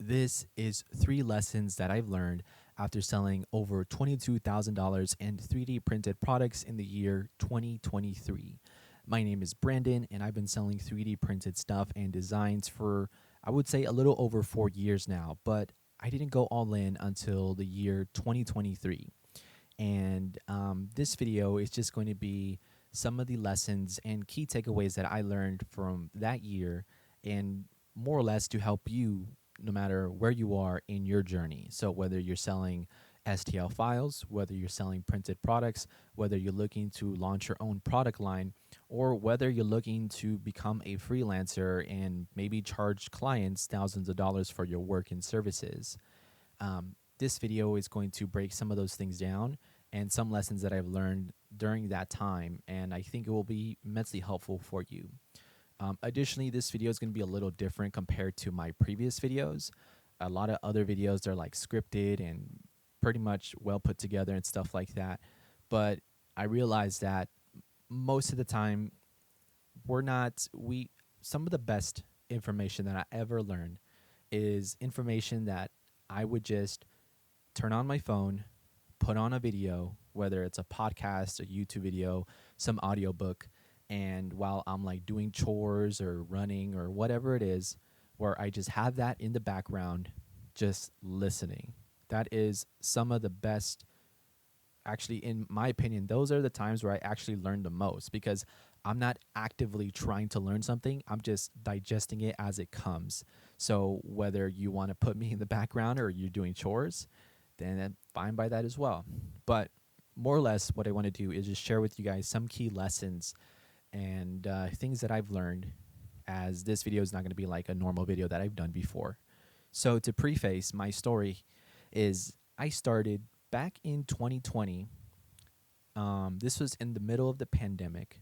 This is 3 lessons that I've learned after selling over $22,000 in 3D printed products in the year 2023. My name is Brandon, and I've been selling 3D printed stuff and designs for, I would say, a little over 4 years now, but I didn't go all in until the year 2023. And this video is just going to be some of the lessons and key takeaways that I learned from that year, and more or less to help you no matter where you are in your journey. So, whether you're selling STL files, whether you're selling printed products, whether you're looking to launch your own product line, or whether you're looking to become a freelancer and maybe charge clients thousands of dollars for your work and services. This video is going to break some of those things down and some lessons that I've learned during that time, and I think it will be immensely helpful for you. Additionally, this video is going to be a little different compared to my previous videos. A lot of other videos are like scripted and pretty much well put together and stuff like that. But I realized that most of the time, some of the best information that I ever learned is information that I would just turn on my phone, put on a video, whether it's a podcast, a YouTube video, some audiobook, and while I'm like doing chores or running or whatever it is, where I just have that in the background, just listening. That is some of the best. Actually, in my opinion, those are the times where I actually learn the most, because I'm not actively trying to learn something. I'm just digesting it as it comes. So whether you want to put me in the background or you're doing chores, then I'm fine by that as well. But more or less, what I want to do is just share with you guys some key lessons and things that I've learned, as this video is not going to be like a normal video that I've done before. So to preface my story is I started back in 2020. This was in the middle of the pandemic.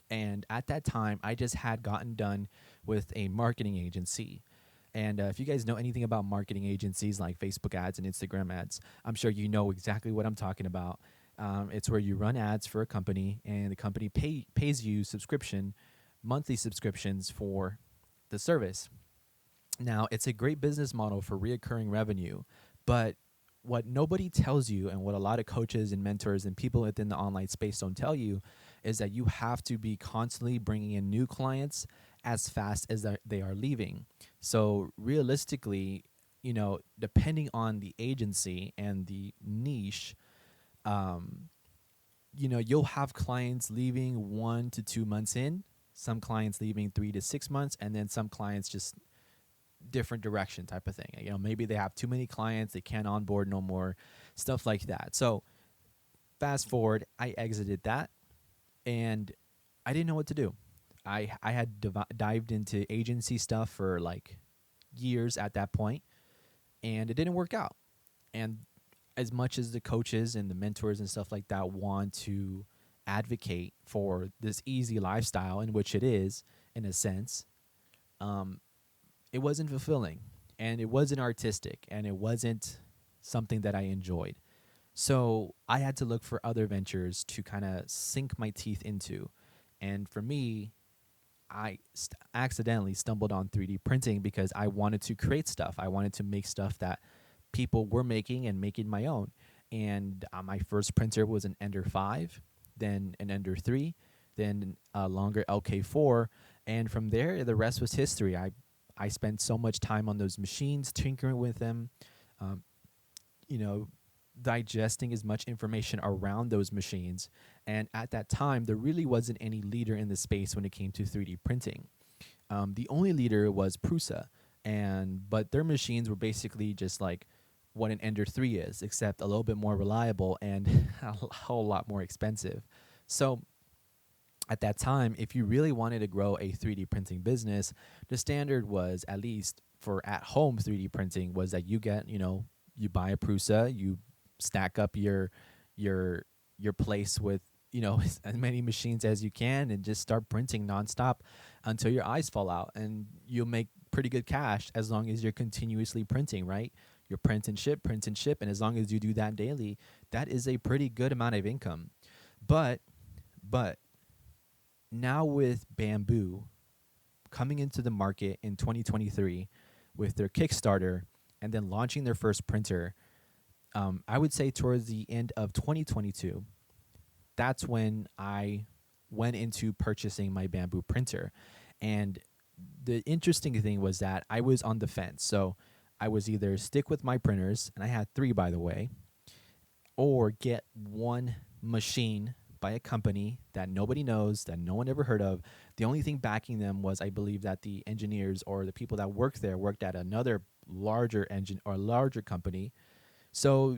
And at that time, I just had gotten done with a marketing agency. And if you guys know anything about marketing agencies like Facebook ads and Instagram ads, I'm sure you know exactly what I'm talking about. It's where you run ads for a company, and the company pays you monthly subscriptions for the service. Now, it's a great business model for reoccurring revenue, but what nobody tells you, and what a lot of coaches and mentors and people within the online space don't tell you, is that you have to be constantly bringing in new clients as fast as they are leaving. So realistically, depending on the agency and the niche, you'll have clients leaving 1 to 2 months in, some clients leaving 3 to 6 months, and then some clients just different direction type of thing. Maybe they have too many clients, they can't onboard no more, stuff like that. So fast forward, I exited that, and I didn't know what to do. I had dived into agency stuff for like years at that point, and it didn't work out. And as much as the coaches and the mentors and stuff like that want to advocate for this easy lifestyle, in which it is, in a sense, it wasn't fulfilling, and it wasn't artistic, and it wasn't something that I enjoyed. So I had to look for other ventures to kind of sink my teeth into. And for me, I accidentally stumbled on 3D printing because I wanted to create stuff. I wanted to make stuff that people were making and making my own. And my first printer was an Ender 5, then an Ender 3, then a longer LK4. And from there, the rest was history. I spent so much time on those machines, tinkering with them, um, you know, digesting as much information around those machines. And at that time, there really wasn't any leader in the space when it came to 3D printing. The only leader was Prusa, but their machines were basically just like what an Ender 3 is, except a little bit more reliable and a whole lot more expensive. So at that time, if you really wanted to grow a 3D printing business, the standard was, at least for at-home 3D printing, was that you buy a Prusa, you stack up your place with as many machines as you can, and just start printing nonstop until your eyes fall out, and you'll make pretty good cash as long as you're continuously printing, right? You print and ship, and as long as you do that daily, that is a pretty good amount of income. But now with Bamboo coming into the market in 2023 with their Kickstarter, and then launching their first printer, I would say towards the end of 2022, that's when I went into purchasing my Bamboo printer. And the interesting thing was that I was on the fence. So I was either stick with my printers, and I had 3, by the way, or get one machine by a company that nobody knows, that no one ever heard of. The only thing backing them was, I believe, that the engineers or the people that worked there worked at another larger engine or larger company. So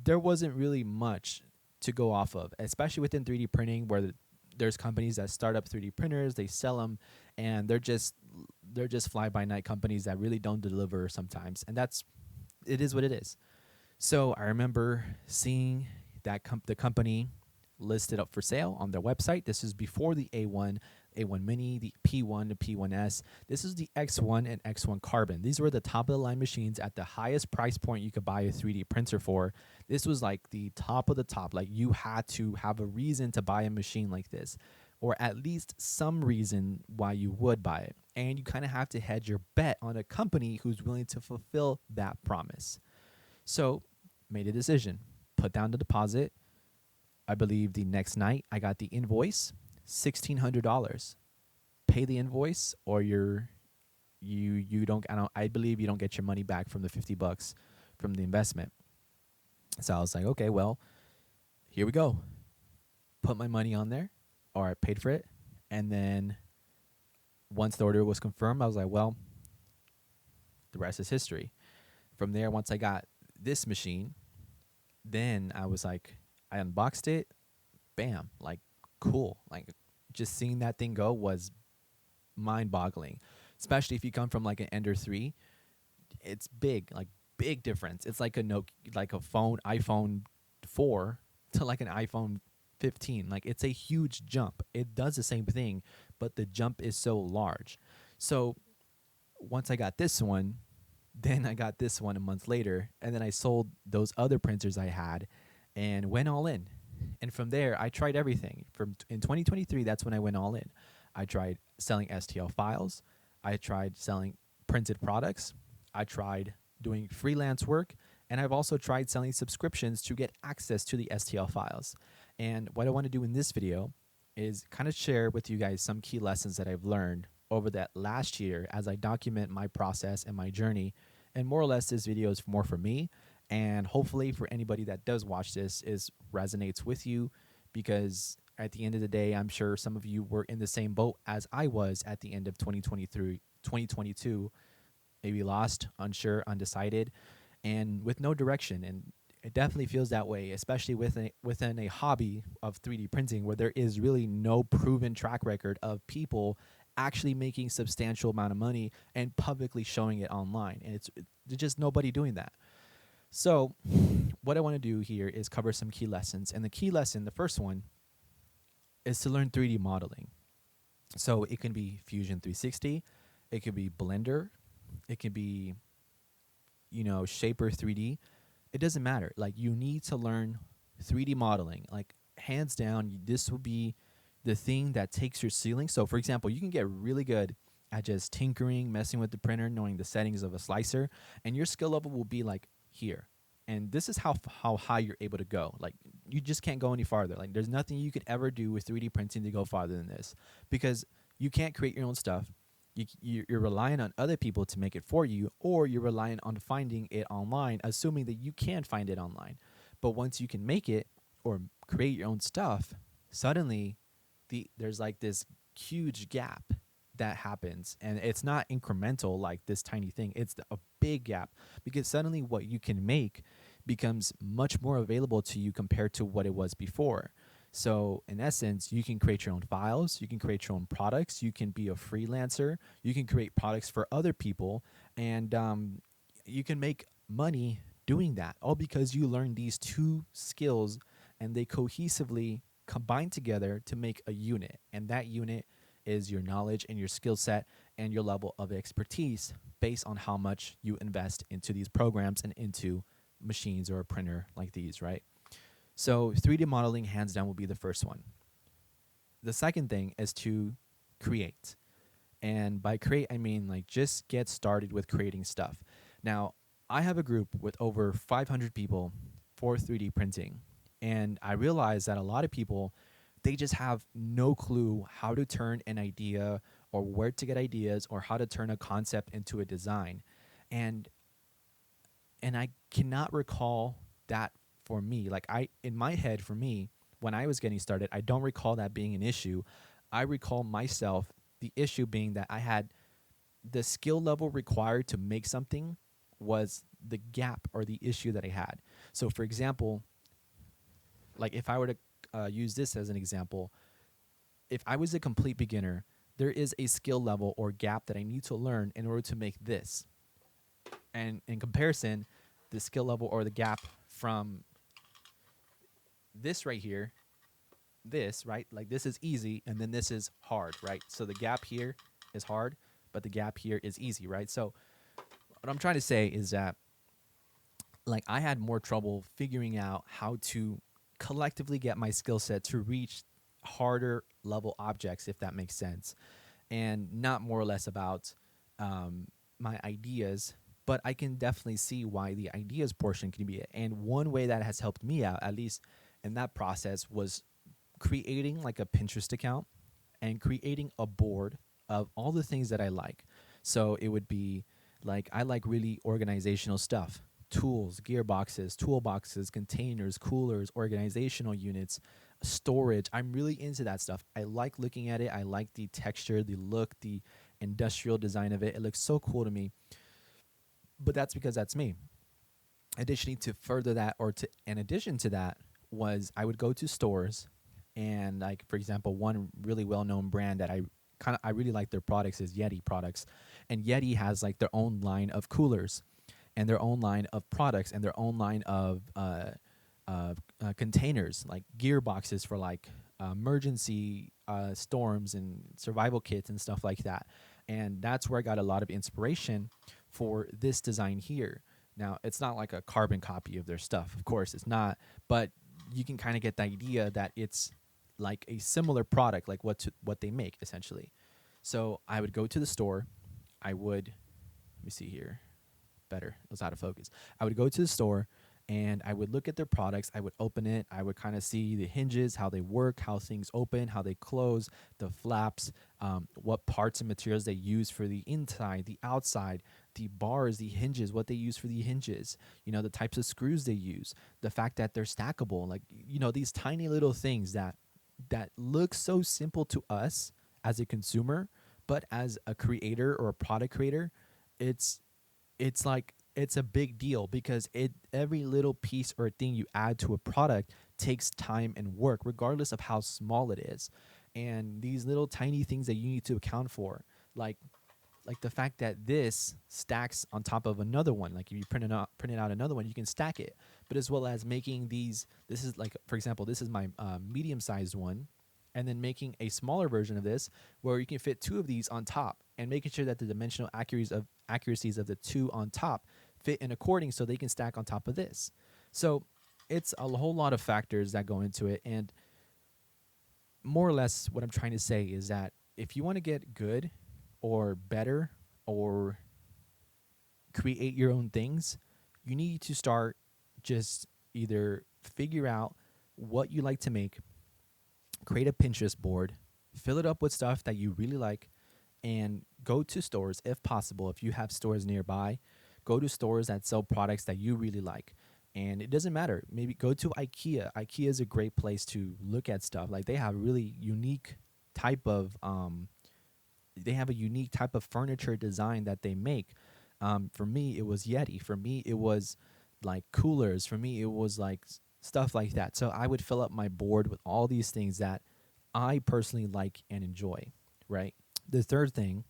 there wasn't really much to go off of, especially within 3D printing, where there's companies that start up 3D printers, they sell them, and they're just fly by night companies that really don't deliver sometimes, and it is what it is. So I remember seeing that the company listed up for sale on their website. This is before the A1, A1 Mini, the P1, the P1S. This is the X1 and X1 Carbon. These were the top of the line machines at the highest price point you could buy a 3D printer for. This was like the top of the top. Like, you had to have a reason to buy a machine like this, or at least some reason why you would buy it. And you kind of have to hedge your bet on a company who's willing to fulfill that promise. So, made a decision, put down the deposit. I believe the next night I got the invoice, $1,600. Pay the invoice, or I believe you don't get your money back from the $50 from the investment. So I was like, okay, well, here we go. Put my money on there, or I paid for it, and then once the order was confirmed, I was like, well, the rest is history. From there, once I got this machine, then I was like, I unboxed it, bam, like, cool. Like, just seeing that thing go was mind-boggling, especially if you come from like an Ender 3. It's big, like, big difference. It's like iPhone 4 to like an iPhone 15. Like, it's a huge jump. It does the same thing, but the jump is so large. So once I got this one, then I got this one a month later, and then I sold those other printers I had and went all in. And from there, I tried everything. In 2023, that's when I went all in. I tried selling STL files. I tried selling printed products. I tried doing freelance work. And I've also tried selling subscriptions to get access to the STL files. And what I want to do in this video is kind of share with you guys some key lessons that I've learned over that last year as I document my process and my journey. And more or less, this video is more for me, and hopefully for anybody that does watch this resonates with you, because at the end of the day, I'm sure some of you were in the same boat as I was at the end of 2022, maybe lost, unsure, undecided, and with no direction. And it definitely feels that way, especially within a hobby of 3D printing, where there is really no proven track record of people actually making substantial amount of money and publicly showing it online. And it's just nobody doing that. So what I want to do here is cover some key lessons. And the key lesson, the first one, is to learn 3D modeling. So it can be Fusion 360, it could be Blender, it could be, Shaper 3D. It doesn't matter. Like, you need to learn 3D modeling. Like, hands down, this will be the thing that takes your ceiling. So for example, you can get really good at just tinkering, messing with the printer, knowing the settings of a slicer, and your skill level will be like here. And this is how high you're able to go. Like, you just can't go any farther. Like, there's nothing you could ever do with 3D printing to go farther than this, because you can't create your own stuff. You're relying on other people to make it for you, or you're relying on finding it online, assuming that you can find it online. But once you can make it or create your own stuff, suddenly there's like this huge gap that happens, and it's not incremental like this tiny thing. It's a big gap, because suddenly what you can make becomes much more available to you compared to what it was before. So in essence, you can create your own files, you can create your own products, you can be a freelancer, you can create products for other people, and you can make money doing that, all because you learn these two skills and they cohesively combine together to make a unit. And that unit is your knowledge and your skill set and your level of expertise based on how much you invest into these programs and into machines or a printer like these, right? So 3D modeling, hands down, will be the first one. The second thing is to create. And by create, I mean like just get started with creating stuff. Now, I have a group with over 500 people for 3D printing. And I realize that a lot of people, they just have no clue how to turn an idea or where to get ideas or how to turn a concept into a design. And I cannot recall that for me. Like I in my head for me, when I was getting started, I don't recall that being an issue. I recall myself the issue being that I had the skill level required to make something was the gap or the issue that I had. So, for example, like if I were to use this as an example, if I was a complete beginner, there is a skill level or gap that I need to learn in order to make this. And in comparison, the skill level or the gap from this right here, this, right? Like this is easy and then this is hard, right? So the gap here is hard, but the gap here is easy, right? So what I'm trying to say is that like I had more trouble figuring out how to collectively get my skill set to reach harder level objects, if that makes sense, and not more or less about my ideas. But I can definitely see why the ideas portion can be it. And one way that has helped me out, at least in that process, was creating like a Pinterest account and creating a board of all the things that I like. So it would be like I like really organizational stuff. Tools, gearboxes, toolboxes, containers, coolers, organizational units, storage. I'm really into that stuff. I like looking at it. I like the texture, the look, the industrial design of it. It looks so cool to me. But that's because that's me. Additionally, to further that, or to in addition to that, was I would go to stores, and like for example, one really well-known brand that I really like their products is Yeti products, and Yeti has like their own line of coolers, and their own line of products, and their own line of containers, like gearboxes for like emergency storms and survival kits and stuff like that. And that's where I got a lot of inspiration for this design here. Now, it's not like a carbon copy of their stuff, of course, it's not, but you can kind of get the idea that it's like a similar product, like what they make essentially. So I would go to the store. I would, let me see here, better. It was out of focus. I would go to the store and I would look at their products. I would open it. I would kind of see the hinges, how they work, how things open, how they close, the flaps, what parts and materials they use for the inside, the outside, the bars, the hinges, what they use for the hinges, the types of screws they use, the fact that they're stackable, like, these tiny little things that look so simple to us as a consumer, but as a creator or a product creator, it's like it's a big deal because every little piece or thing you add to a product takes time and work regardless of how small it is. And these little tiny things that you need to account for, like the fact that this stacks on top of another one, like if you print it out another one, you can stack it. But as well as making these, this is like, for example, this is my medium sized one, and then making a smaller version of this where you can fit two of these on top, and making sure that the dimensional accuracies of the two on top fit in according so they can stack on top of this. So it's a whole lot of factors that go into it. And more or less what I'm trying to say is that if you want to get good or better or create your own things, you need to start just either figure out what you like to make, create a Pinterest board, fill it up with stuff that you really like, and go to stores if possible. If you have stores nearby, go to stores that sell products that you really like. And it doesn't matter. Maybe go to IKEA. IKEA is a great place to look at stuff. Like they have really unique type of they have a unique type of furniture design that they make. For me, it was Yeti. For me, it was like coolers. For me, it was like stuff like that. So I would fill up my board with all these things that I personally like and enjoy, right? The third thing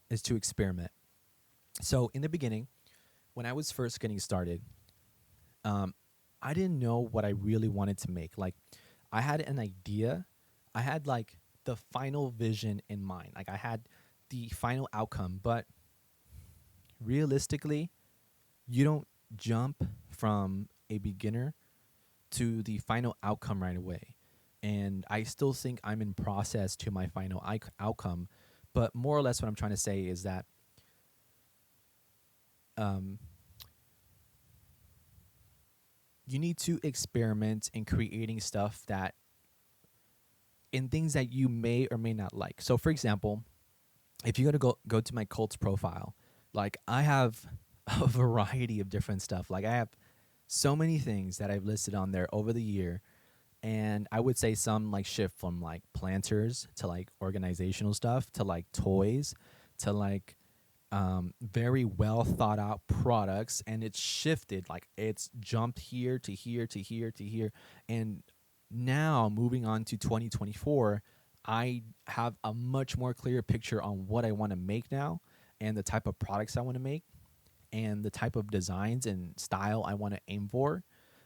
is to experiment. So in the beginning, when I was first getting started, I didn't know what I really wanted to make. Like, I had an idea. I had like the final vision in mind. Like, I had the final outcome. But realistically, you don't jump from a beginner to the final outcome right away. And I still think I'm in process to my final outcome. But more or less, what I'm trying to say is that you need to experiment in creating stuff that in things that you may or may not like. So for example, if you go to my cults profile, like I have a variety of different stuff. Like I have so many things that I've listed on there over the year, and I would say some like shift from like planters to like organizational stuff to like toys to like very well thought out products, and it's shifted, like it's jumped here to here to here to here. And now moving on to 2024, I have a much more clear picture on what I want to make now and the type of products I want to make and the type of designs and style I want to aim for.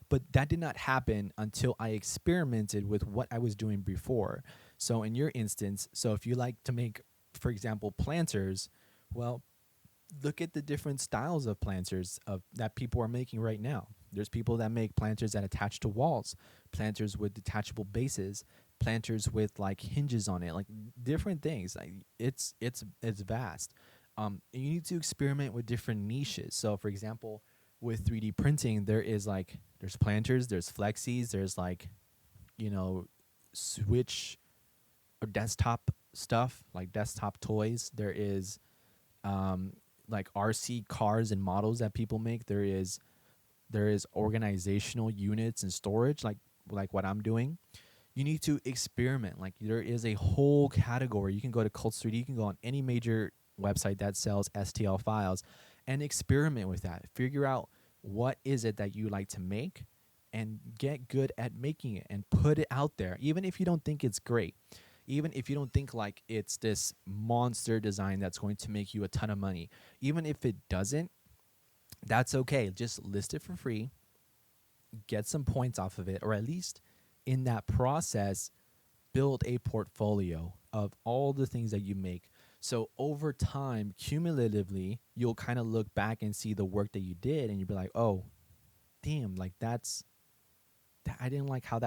But that did not happen until I experimented with what I was doing before. So in your instance, so if you like to make, for example, planters, well, look at the different styles of planters of that people are making right now. There's people that make planters that attach to walls, planters with detachable bases, planters with like hinges on it, like different things. Like it's vast. You need to experiment with different niches. So, for example, with 3D printing, there's planters, there's flexis, there's like, switch or desktop stuff like desktop toys. There is like RC cars and models that people make. There is organizational units and storage like what I'm doing. You need to experiment. Like there is a whole category. You can go to Cults 3D. You can go on any major website that sells STL files and experiment with that. Figure out what is it that you like to make and get good at making it and put it out there. Even if you don't think it's great, even if you don't think like it's this monster design that's going to make you a ton of money, even if it doesn't, that's okay. Just list it for free, get some points off of it, or at least in that process, build a portfolio of all the things that you make. So over time, cumulatively, you'll kind of look back and see the work that you did, and you'll be like, "Oh, damn! Like I didn't like how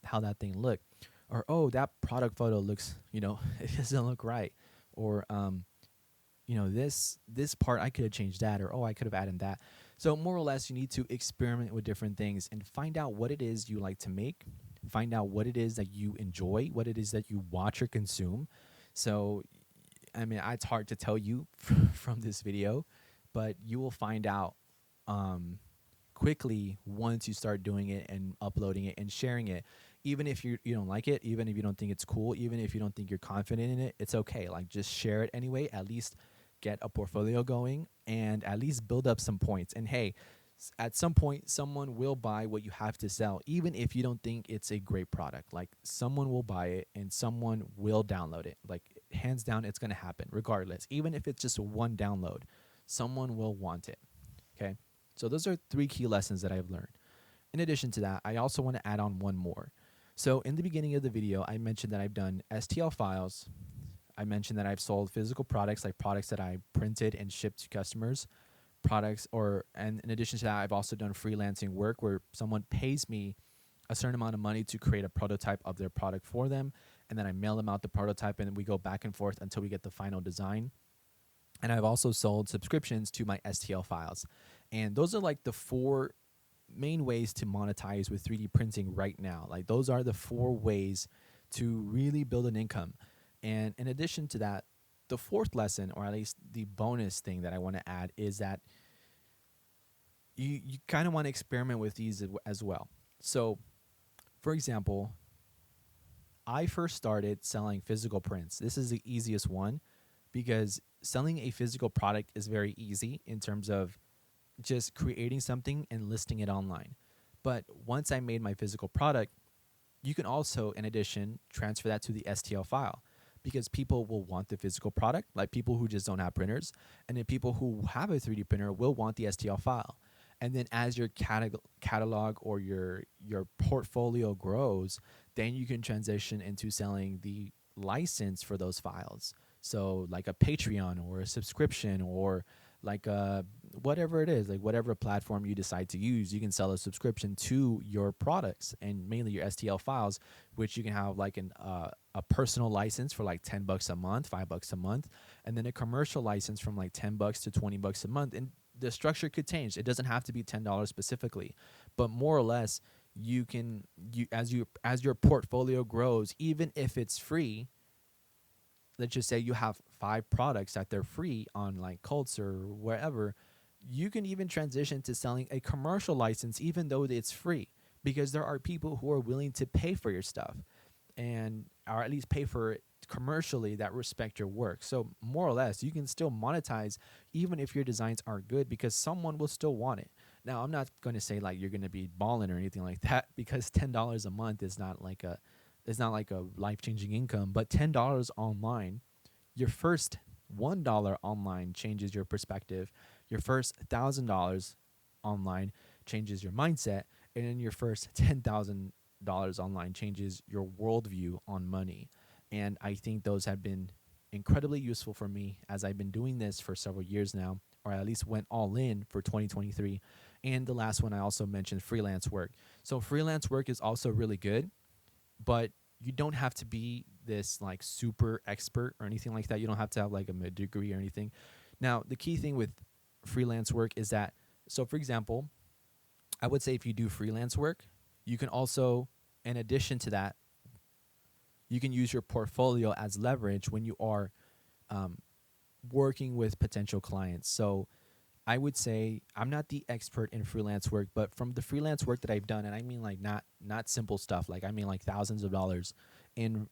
how that thing looked," or "Oh, that product photo looks, it doesn't look right," or this part I could have changed that, or oh, I could have added that. So more or less, you need to experiment with different things and find out what it is you like to make, find out what it is that you enjoy, what it is that you watch or consume. So I mean, it's hard to tell you from this video, but you will find out quickly once you start doing it and uploading it and sharing it. Even if you don't like it, even if you don't think it's cool, even if you don't think you're confident in it, it's okay. Like just share it anyway. At least get a portfolio going and at least build up some points. And hey, at some point someone will buy what you have to sell, even if you don't think it's a great product. Like someone will buy it and someone will download it. Like hands down, it's going to happen regardless. Even if it's just one download, someone will want it. Okay, so those are 3 key lessons that I've learned. In addition to that, I also want to add on one more. So in the beginning of the video, I mentioned that I've done STL files. I mentioned that I've sold physical products, like products that I printed and shipped to customers. And in addition to that, I've also done freelancing work where someone pays me a certain amount of money to create a prototype of their product for them, and then I mail them out the prototype, and then we go back and forth until we get the final design. And I've also sold subscriptions to my STL files. And those are like the 4 main ways to monetize with 3D printing right now. Like those are the 4 ways to really build an income. And in addition to that, the 4th lesson, or at least the bonus thing that I want to add, is that you kind of want to experiment with these as well. So, for example, I first started selling physical prints. This is the easiest one because selling a physical product is very easy in terms of just creating something and listing it online. But once I made my physical product, you can also, in addition, transfer that to the STL file, because people will want the physical product, like people who just don't have printers, and then people who have a 3D printer will want the STL file. And then as your catalog or your portfolio grows, then you can transition into selling the license for those files. So like a Patreon or a subscription, or like whatever it is, like whatever platform you decide to use, you can sell a subscription to your products and mainly your STL files, which you can have like a personal license for like $10 a month, $5 a month, and then a commercial license from like $10 to $20 a month. And the structure could change. It doesn't have to be $10 specifically, but more or less you as your portfolio grows, even if it's free, let's just say you have 5 products that they're free on like Cults or wherever, you can even transition to selling a commercial license even though it's free, because there are people who are willing to pay for your stuff, and or at least pay for it commercially, that respect your work. So more or less you can still monetize even if your designs aren't good, because someone will still want it. Now I'm not going to say like you're going to be balling or anything like that, because $10 a month is not like a life-changing income, but $10 online, your first $1 online changes your perspective, your first $1,000 online changes your mindset, and then your first $10,000 online changes your worldview on money. And I think those have been incredibly useful for me as I've been doing this for several years now, or at least went all in for 2023. And the last one I also mentioned, freelance work. So freelance work is also really good, but you don't have to be this like super expert or anything like that. You don't have to have like a degree or anything. Now, the key thing with freelance work is that, so for example, I would say if you do freelance work, you can also, in addition to that, you can use your portfolio as leverage when you are working with potential clients. So I would say I'm not the expert in freelance work, but from the freelance work that I've done, and I mean like not simple stuff, like I mean like thousands of dollars in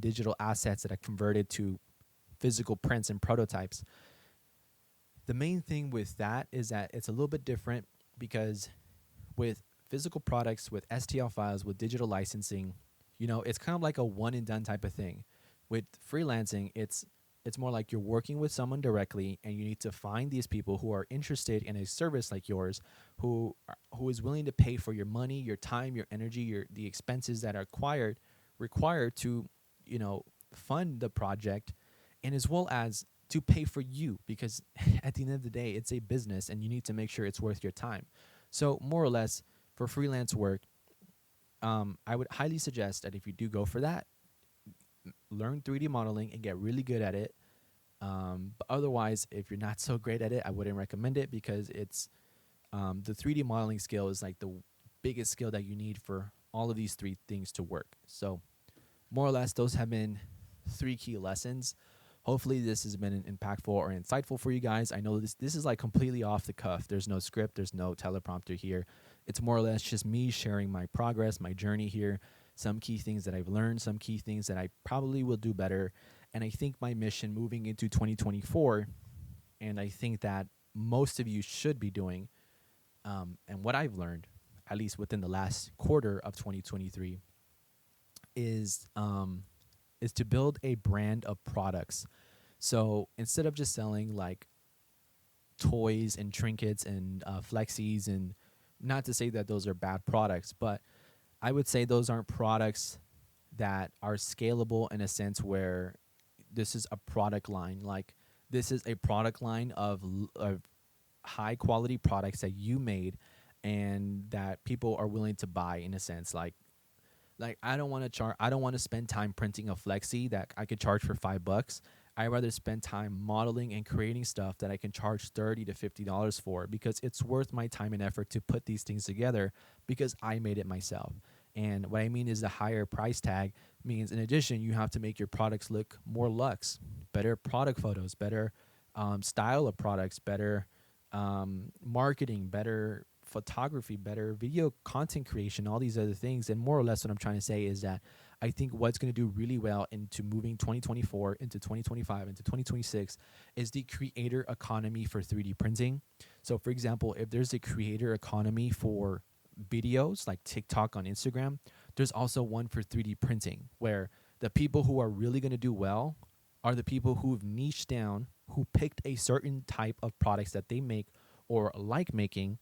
digital assets that I converted to physical prints and prototypes. The main thing with that is that it's a little bit different, because with physical products, with STL files, with digital licensing, it's kind of like a one and done type of thing. With freelancing, it's more like you're working with someone directly, and you need to find these people who are interested in a service like yours, who is willing to pay for your money, your time, your energy, the expenses that are required to, fund the project, and as well as to pay for you, because at the end of the day, it's a business and you need to make sure it's worth your time. So more or less for freelance work, I would highly suggest that if you do go for that, learn 3D modeling and get really good at it. But otherwise, if you're not so great at it, I wouldn't recommend it, because it's the 3D modeling skill is like the biggest skill that you need for all of these 3 things to work. So more or less, those have been 3 key lessons. Hopefully this has been impactful or insightful for you guys. I know this is like completely off the cuff. There's no script, there's no teleprompter here. It's more or less just me sharing my progress, my journey here, some key things that I've learned, some key things that I probably will do better. And I think my mission moving into 2024, and I think that most of you should be doing, and what I've learned, at least within the last quarter of 2023, is to build a brand of products. So instead of just selling like toys and trinkets and flexies, and not to say that those are bad products, but I would say those aren't products that are scalable in a sense where this is a product line. Like this is a product line of high quality products that you made and that people are willing to buy, in a sense. Like I don't want to spend time printing a flexi that I could charge for $5. I'd rather spend time modeling and creating stuff that I can charge $30 to $50 for, because it's worth my time and effort to put these things together because I made it myself. And what I mean is the higher price tag means, in addition, you have to make your products look more luxe, better product photos, better style of products, better marketing, better photography, better video content creation, all these other things. And more or less what I'm trying to say is that I think what's going to do really well into moving 2024 into 2025 into 2026 is the creator economy for 3D printing. So for example, if there's a creator economy for videos like TikTok on Instagram, there's also one for 3D printing, where the people who are really going to do well are the people who've niched down, who picked a certain type of products that they make or like making,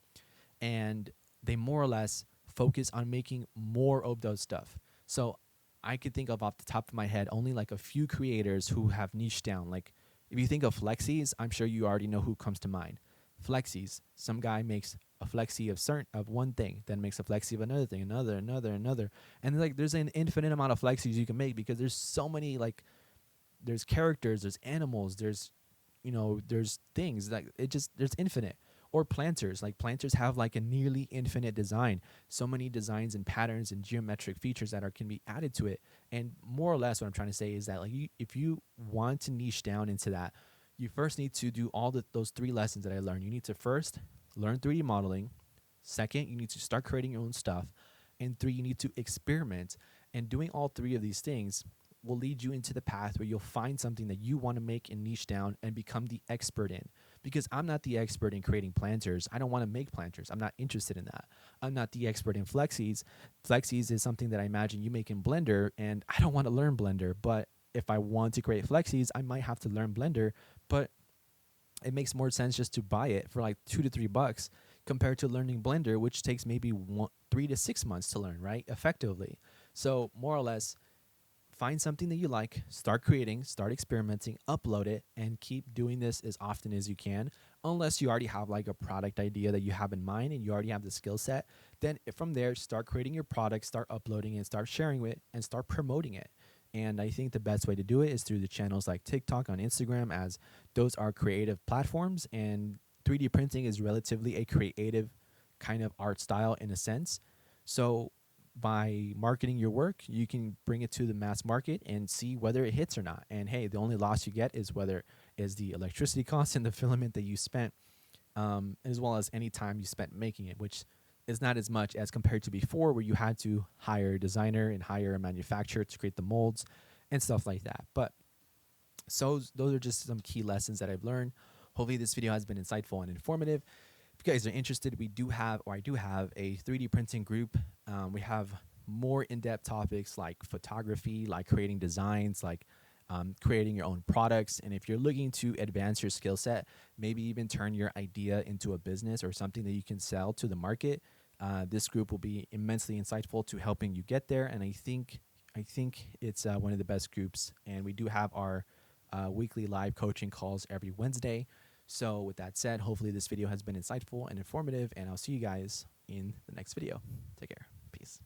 and they more or less focus on making more of those stuff. So I could think of off the top of my head only like a few creators who have niched down. Like if you think of flexis, I'm sure you already know who comes to mind. Flexis, some guy makes a flexi of one thing, then makes a flexi of another thing, another, and like there's an infinite amount of flexis you can make, because there's so many, like there's characters, there's animals, there's there's things, like there's infinite. Or planters, like planters have like a nearly infinite design, so many designs and patterns and geometric features that can be added to it. And more or less what I'm trying to say is that like if you want to niche down into that, you first need to do all those 3 lessons that I learned. You need to first learn 3D modeling. Second, you need to start creating your own stuff. And 3, you need to experiment. And doing all 3 of these things will lead you into the path where you'll find something that you want to make and niche down and become the expert in. Because I'm not the expert in creating planters. I don't want to make planters. I'm not interested in that. I'm not the expert in Flexies. Flexies is something that I imagine you make in Blender, and I don't want to learn Blender. But if I want to create Flexies, I might have to learn Blender. But it makes more sense just to buy it for like $2 to $3 compared to learning Blender, which takes maybe 3 to 6 months to learn, right? Effectively. So more or less, find something that you like, start creating, start experimenting, upload it, and keep doing this as often as you can. Unless you already have like a product idea that you have in mind and you already have the skill set, then from there, start creating your product, start uploading it, start sharing it, and start promoting it. And I think the best way to do it is through the channels like TikTok, on Instagram, as those are creative platforms, and 3D printing is relatively a creative kind of art style in a sense. So by marketing your work, you can bring it to the mass market and see whether it hits or not. And hey, the only loss you get is whether is the electricity cost and the filament that you spent, as well as any time you spent making it, which is not as much as compared to before, where you had to hire a designer and hire a manufacturer to create the molds and stuff like that. But so those are just some key lessons that I've learned. Hopefully this video has been insightful and informative. If you guys are interested, I do have a 3D printing group. We have more in-depth topics like photography, like creating designs, like creating your own products. And if you're looking to advance your skill set, maybe even turn your idea into a business or something that you can sell to the market, this group will be immensely insightful to helping you get there. And I think it's one of the best groups. And we do have our weekly live coaching calls every Wednesday. So with that said, hopefully this video has been insightful and informative, and I'll see you guys in the next video. Take care. Peace.